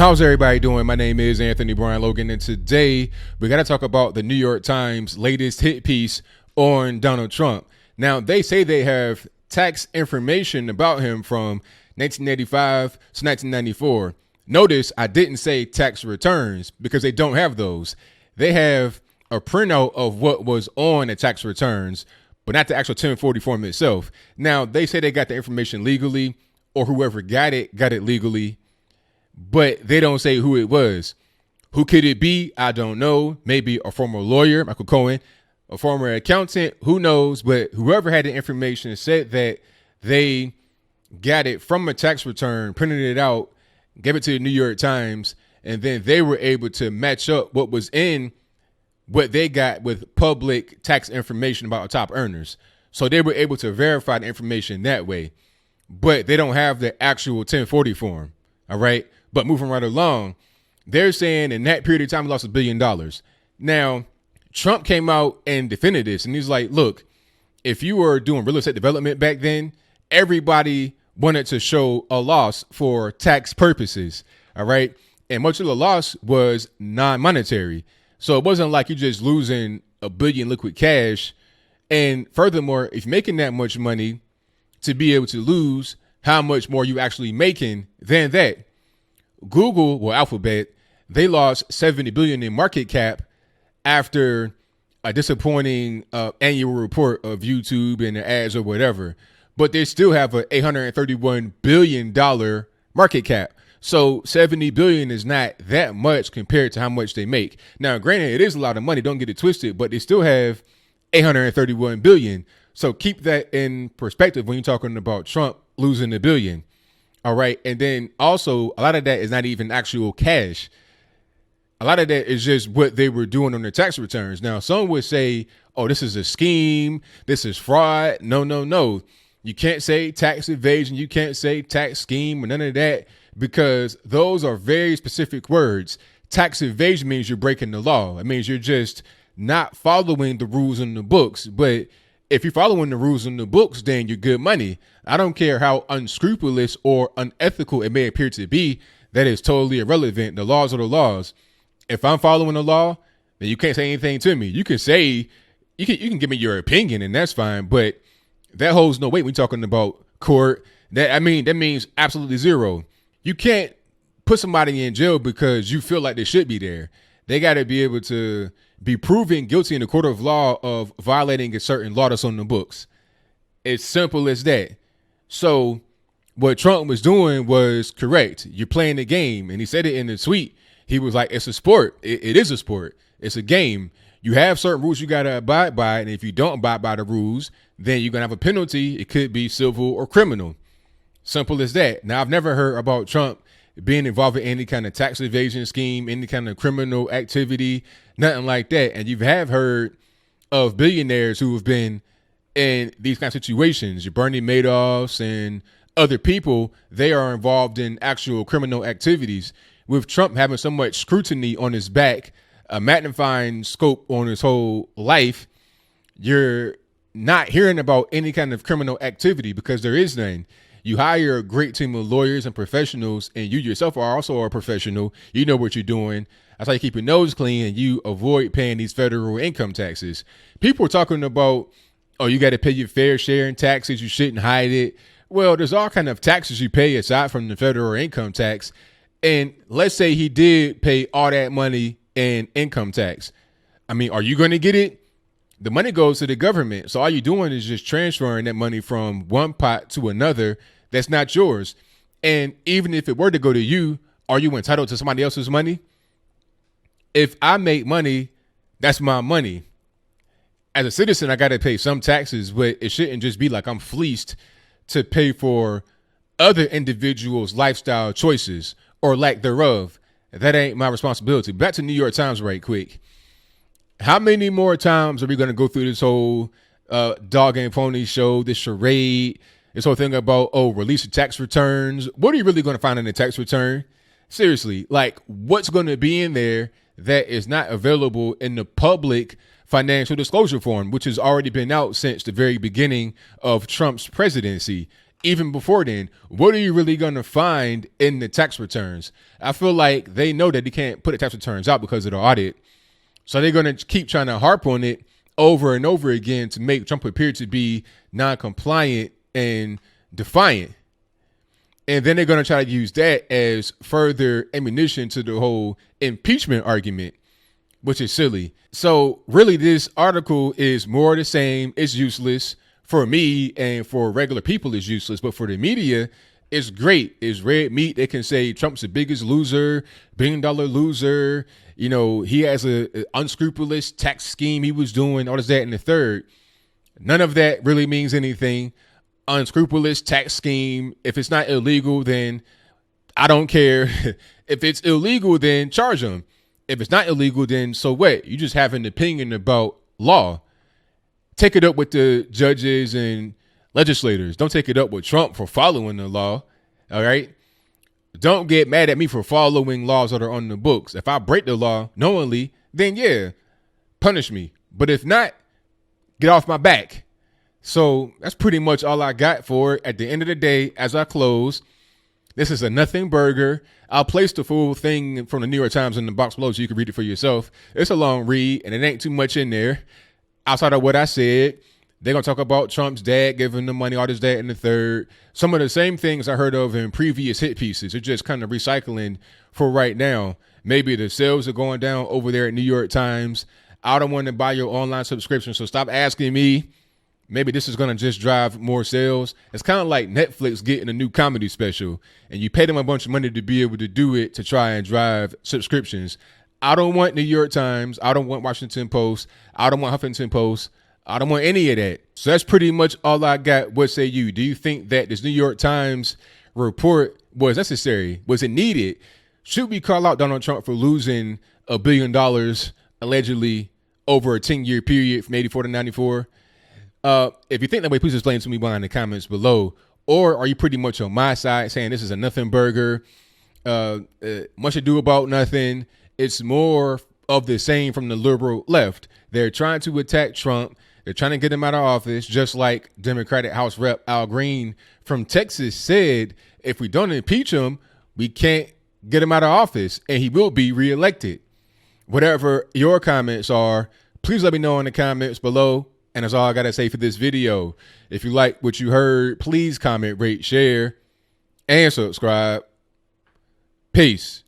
How's everybody doing? My name is Anthony Brian Logan, and today we got to talk about the New York Times latest hit piece on Donald Trump. Now, they say they have tax information about him from 1985 to 1994. Notice I didn't say tax returns because they don't have those. They have a printout of what was on the tax returns, but not the actual 1040 form itself. Now, they say they got the information legally, or whoever got it legally, but they don't say who it was. Who could it be? I don't know. Maybe a former lawyer, Michael Cohen, a former accountant, who knows? But whoever had the information said that they got it from a tax return, printed it out, gave it to the New York Times, and then they were able to match up what was in what they got with public tax information about top earners. So they were able to verify the information that way, but they don't have the actual 1040 form. All right. But moving right along, they're saying in that period of time, he lost $1 billion. Now, Trump came out and defended this, and he's like, look, if you were doing real estate development back then, everybody wanted to show a loss for tax purposes. All right. And much of the loss was non-monetary. So it wasn't like you're just losing $1 billion liquid cash. And furthermore, if you're making that much money, to be able to lose, how much more you actually making than that? Google, well, Alphabet, they lost $70 billion in market cap after a disappointing annual report of YouTube and the ads or whatever, but they still have a $831 billion market cap. So $70 billion is not that much compared to how much they make. Now, granted, it is a lot of money. Don't get it twisted, but they still have $831 billion. So keep that in perspective when you're talking about Trump losing $1 billion. All right. And then also a lot of that is not even actual cash. A lot of that is just what they were doing on their tax returns. Now, some would say, oh, this is a scheme. This is fraud. No. You can't say tax evasion. You can't say tax scheme or none of that, because those are very specific words. Tax evasion means you're breaking the law. It means you're just not following the rules in the books. But if you're following the rules in the books, then you're good money. I don't care how unscrupulous or unethical it may appear to be. That is totally irrelevant. The laws are the laws. If I'm following the law, then you can't say anything to me. You can say, you can give me your opinion, and that's fine. But that holds no weight when you're talking about court. That means absolutely zero. You can't put somebody in jail because you feel like they should be there. They got to be able to be proven guilty in the court of law of violating a certain law that's on the books. It's simple as that. So what Trump was doing was correct. You're playing the game. And he said it in the tweet. He was like, it's a sport. It is a sport. It's a game. You have certain rules you got to abide by. And if you don't abide by the rules, then you're going to have a penalty. It could be civil or criminal. Simple as that. Now, I've never heard about Trump being involved in any kind of tax evasion scheme, any kind of criminal activity, nothing like that. And you have heard of billionaires who have been in these kind of situations. Your Bernie Madoffs and other people, they are involved in actual criminal activities. With Trump having so much scrutiny on his back, a magnifying scope on his whole life, you're not hearing about any kind of criminal activity because there is none. You hire a great team of lawyers and professionals, and you yourself are also a professional. You know what you're doing. That's how you keep your nose clean and you avoid paying these federal income taxes. People are talking about, oh, you got to pay your fair share in taxes. You shouldn't hide it. Well, there's all kind of taxes you pay aside from the federal income tax. And let's say he did pay all that money in income tax. I mean, are you going to get it? The money goes to the government. So all you're doing is just transferring that money from one pot to another that's not yours. And even if it were to go to you, are you entitled to somebody else's money? If I make money, that's my money. As a citizen, I got to pay some taxes, but it shouldn't just be like I'm fleeced to pay for other individuals' lifestyle choices or lack thereof. That ain't my responsibility. Back to New York Times right quick. How many more times are we going to go through this whole dog and pony show, this charade, this whole thing about, oh, release your tax returns? What are you really going to find in the tax return? Seriously, like what's going to be in there that is not available in the public financial disclosure form, which has already been out since the very beginning of Trump's presidency? even before then, what are you really going to find in the tax returns? I feel like they know that they can't put the tax returns out because of the audit. So they're going to keep trying to harp on it over and over again to make Trump appear to be non-compliant and defiant. And then they're going to try to use that as further ammunition to the whole impeachment argument, which is silly. So really, this article is more the same. It's useless. For me and for regular people, it's useless. But for the media, it's great. It's red meat. They can say Trump's the biggest loser, billion-dollar loser. You know, he has a unscrupulous tax scheme he was doing, all this, that, and the third. None of that really means anything. Unscrupulous tax scheme. If it's not illegal, then I don't care. If it's illegal, then charge them. If it's not illegal, then so what? You just have an opinion about law. Take it up with the judges and legislators. Don't take it up with Trump for following the law. All right. Don't get mad at me for following laws that are on the books. If I break the law knowingly, then yeah, punish me. But if not, get off my back. So that's pretty much all I got for it. At the end of the day, as I close, this is a nothing burger. I'll place the full thing from the New York Times in the box below so you can read it for yourself. It's a long read and it ain't too much in there. Outside of what I said, they're going to talk about Trump's dad giving them money, all this, that, and the third. Some of the same things I heard of in previous hit pieces. It's just kind of recycling for right now. Maybe the sales are going down over there at New York Times. I don't want to buy your online subscription, so stop asking me. Maybe this is going to just drive more sales. It's kind of like Netflix getting a new comedy special, and you pay them a bunch of money to be able to do it to try and drive subscriptions. I don't want New York Times. I don't want Washington Post. I don't want Huffington Post. I don't want any of that. So that's pretty much all I got. What say you? Do you think that this New York Times report was necessary? Was it needed? Should we call out Donald Trump for losing $1 billion allegedly over a 10-year period from 84 to 94? If you think that way, please explain to me behind the comments below. Or are you pretty much on my side saying this is a nothing burger? Much ado about nothing. It's more of the same from the liberal left. They're trying to attack Trump. They're trying to get him out of office, just like Democratic House Rep Al Green from Texas said, if we don't impeach him, we can't get him out of office and he will be reelected. Whatever your comments are, please let me know in the comments below. And that's all I got to say for this video. If you like what you heard, please comment, rate, share, and subscribe. Peace.